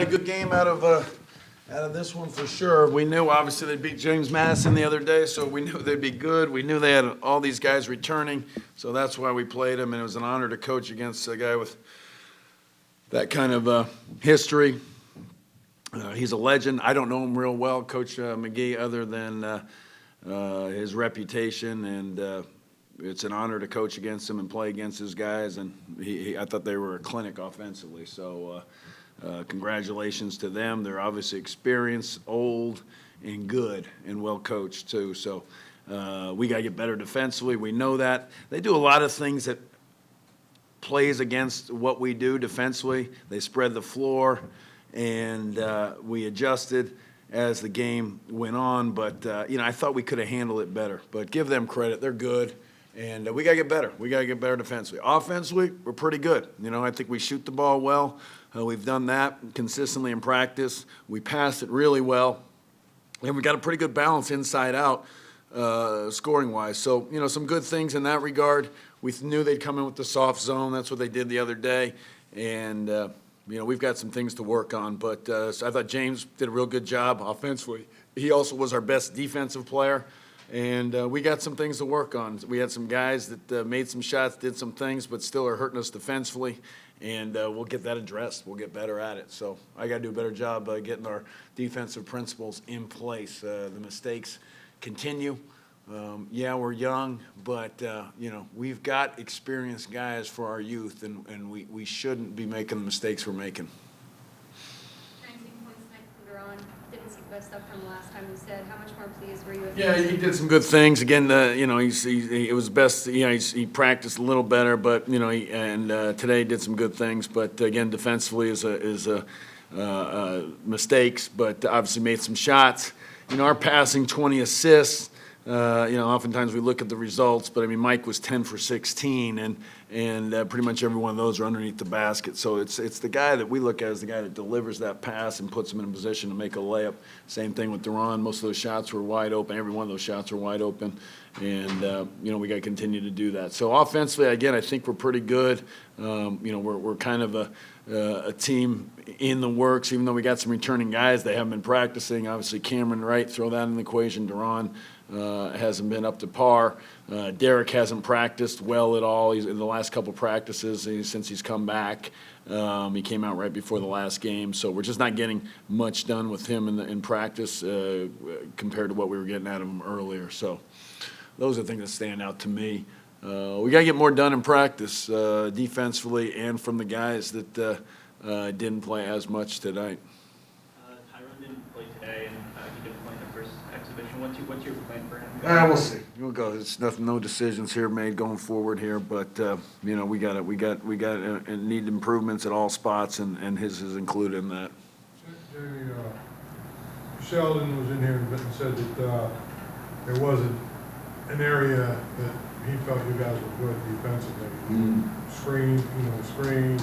A good game out of this one for sure. We knew obviously they beat James Madison the other day, so we knew they'd be good. We knew they had all these guys returning, so that's why we played them. And it was an honor to coach against a guy with that kind of history. He's a legend. I don't know him real well, Coach McGee, other than his reputation, and it's an honor to coach against him and play against his guys. And I thought they were a clinic offensively. So congratulations to them. They're obviously experienced, old, and good, and well coached too. So we got to get better defensively. We know that. They do a lot of things that plays against what we do defensively. They spread the floor, and we adjusted as the game went on. But, I thought we could have handled it better. But give them credit. They're good. And we got to get better. We got to get better defensively. Offensively, we're pretty good. I think we shoot the ball well. We've done that consistently in practice. We pass it really well. And we got a pretty good balance inside out scoring-wise. So, some good things in that regard. We knew they'd come in with the soft zone. That's what they did the other day. And, we've got some things to work on. But so I thought James did a real good job offensively. He also was our best defensive player. And we got some things to work on. We had some guys that made some shots, did some things, but still are hurting us defensively. And we'll get that addressed. We'll get better at it. So I got to do a better job getting our defensive principles in place. The mistakes continue. We're young, but, we've got experienced guys for our youth, and we shouldn't be making the mistakes we're making. 19 points tonight from Duran. Didn't see the best stuff from the last time we said. How much more pleased were you with Yeah, he did some good things. Again, it was best. He practiced a little better, but today he did some good things. But again, defensively is mistakes, but obviously made some shots. Our passing 20 assists. Oftentimes we look at the results, but Mike was 10 for 16, and pretty much every one of those are underneath the basket. So it's the guy that we look at as the guy that delivers that pass and puts him in a position to make a layup. Same thing with Duran. Most of those shots were wide open. Every one of those shots were wide open, and we got to continue to do that. So offensively, again, I think we're pretty good. We're kind of a team in the works, even though we got some returning guys. They haven't been practicing. Obviously, Cameron Wright, throw that in the equation. Duran hasn't been up to par. Derek hasn't practiced well at all. He's in the last couple practices since he's come back. He came out right before the last game, so we're just not getting much done with him in practice compared to what we were getting out of him earlier. So those are things that stand out to me. We got to get more done in practice defensively and from the guys that didn't play as much tonight. Tyron didn't play today, and he didn't play in the first exhibition. What's your plan for him? We'll see. We'll go. It's nothing. No decisions here made going forward here, but we got need improvements at all spots, and his is included in that. Jamie, Sheldon was in here and said that there wasn't an area that he felt you guys were good defensively. Screen,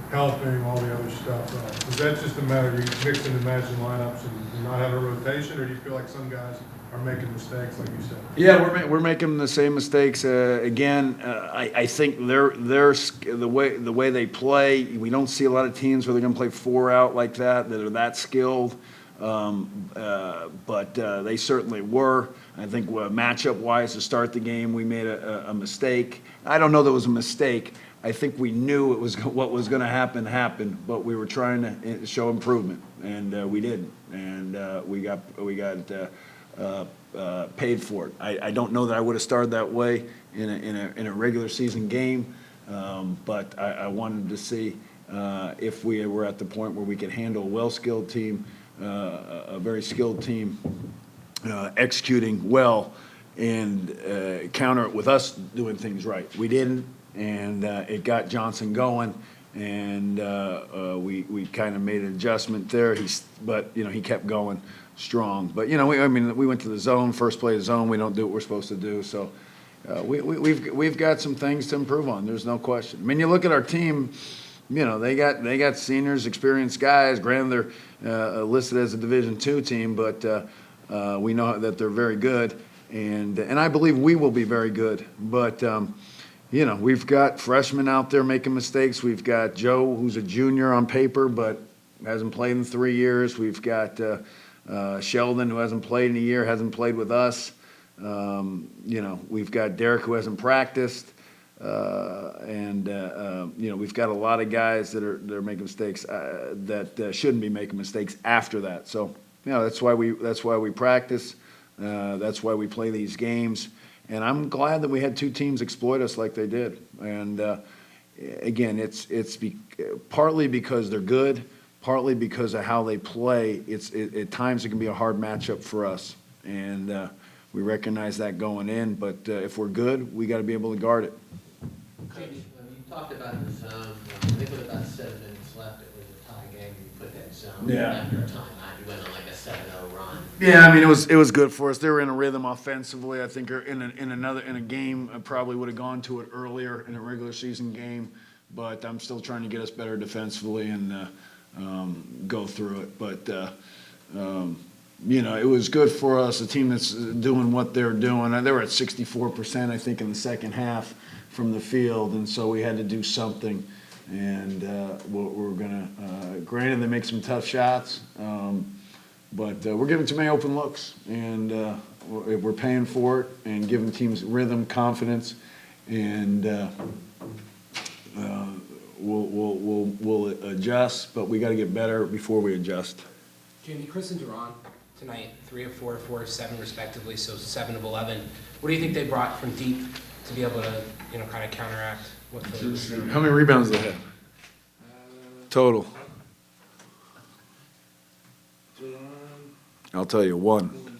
helping, all the other stuff. Is that just a matter of you mixing and matching lineups and not having a rotation, or do you feel like some guys are making mistakes, like you said? Yeah, we're making the same mistakes again. I think they're the way they play. We don't see a lot of teams where they're going to play 4 out like that are that skilled. But they certainly were. I think matchup-wise to start the game, we made a mistake. I don't know that it was a mistake. I think we knew it was what was going to happen, but we were trying to show improvement, and we didn't, and we got paid for it. I don't know that I would have started that way in a regular season game, but I wanted to see if we were at the point where we could handle a well-skilled team, a very skilled team, executing well, and counter it with us doing things right. We didn't, and it got Johnson going, and we kind of made an adjustment there. But he kept going strong. But we went to the zone, first play of the zone. We don't do what we're supposed to do. So we've got some things to improve on. There's no question. You look at our team. They got seniors, experienced guys. Granted, they're listed as a Division II team, but we know that they're very good, and I believe we will be very good. But we've got freshmen out there making mistakes. We've got Joe, who's a junior on paper, but hasn't played in 3 years. We've got Sheldon, who hasn't played in a year, hasn't played with us. We've got Derek, who hasn't practiced. We've got a lot of guys that are making mistakes that shouldn't be making mistakes after that. So, that's why we practice. That's why we play these games. And I'm glad that we had two teams exploit us like they did. And again, it's partly because they're good, partly because of how they play. At times it can be a hard matchup for us, and we recognize that going in. But if we're good, we got to be able to guard it. Coach, you talked about the zone. I think with about 7 minutes left, it was a tie game. You put that zone after a timeout. You went on like a 7-0 run. Yeah, I mean, it was good for us. They were in a rhythm offensively. I think in a game, I probably would have gone to it earlier in a regular season game, but I'm still trying to get us better defensively and go through it. But it was good for us. A team that's doing what they're doing. They were at 64%, I think, in the second half from the field, and so we had to do something. And we're gonna. Granted, they make some tough shots. But we're giving too many open looks, and we're paying for it and giving teams rhythm, confidence, and we'll adjust, but we got to get better before we adjust. Jamie, Chris and Duran tonight, 3 of 4, 4 of 7 respectively, so 7 of 11. What do you think they brought from deep to be able to, kind of counteract what the... How many rebounds did they have? Total. I'll tell you, 1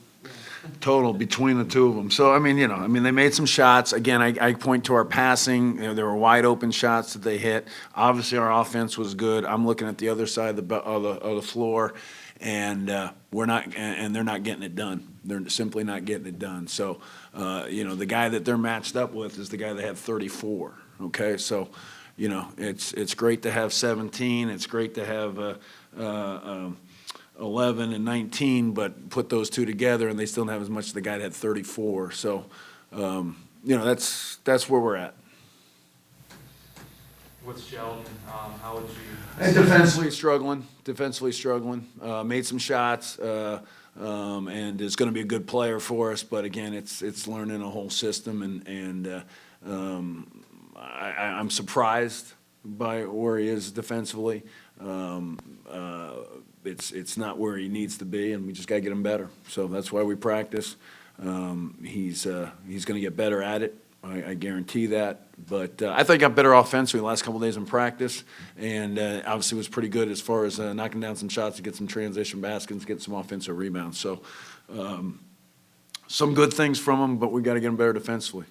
total between the two of them. So, they made some shots. Again, I point to our passing. There were wide open shots that they hit. Obviously, our offense was good. I'm looking at the other side of the floor, and we're not. And they're not getting it done. They're simply not getting it done. So, the guy that they're matched up with is the guy that had 34. Okay, so, it's great to have 17. It's great to have 11 and 19, but put those two together and they still don't have as much as the guy that had 34. So, that's where we're at. With Sheldon, how would you? And defensively struggling. Made some shots, and is going to be a good player for us. But again, it's learning a whole system, and I'm surprised by where he is defensively. It's not where he needs to be, and we just got to get him better. So that's why we practice. He's going to get better at it. I guarantee that. But I think I got better offensively the last couple of days in practice, and obviously was pretty good as far as knocking down some shots to get some transition baskets, get some offensive rebounds. So some good things from him, but we got to get him better defensively.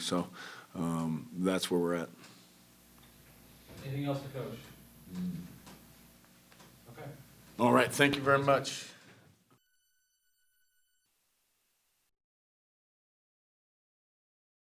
So that's where we're at. Anything else for Coach? Okay. All right. Thank you very much.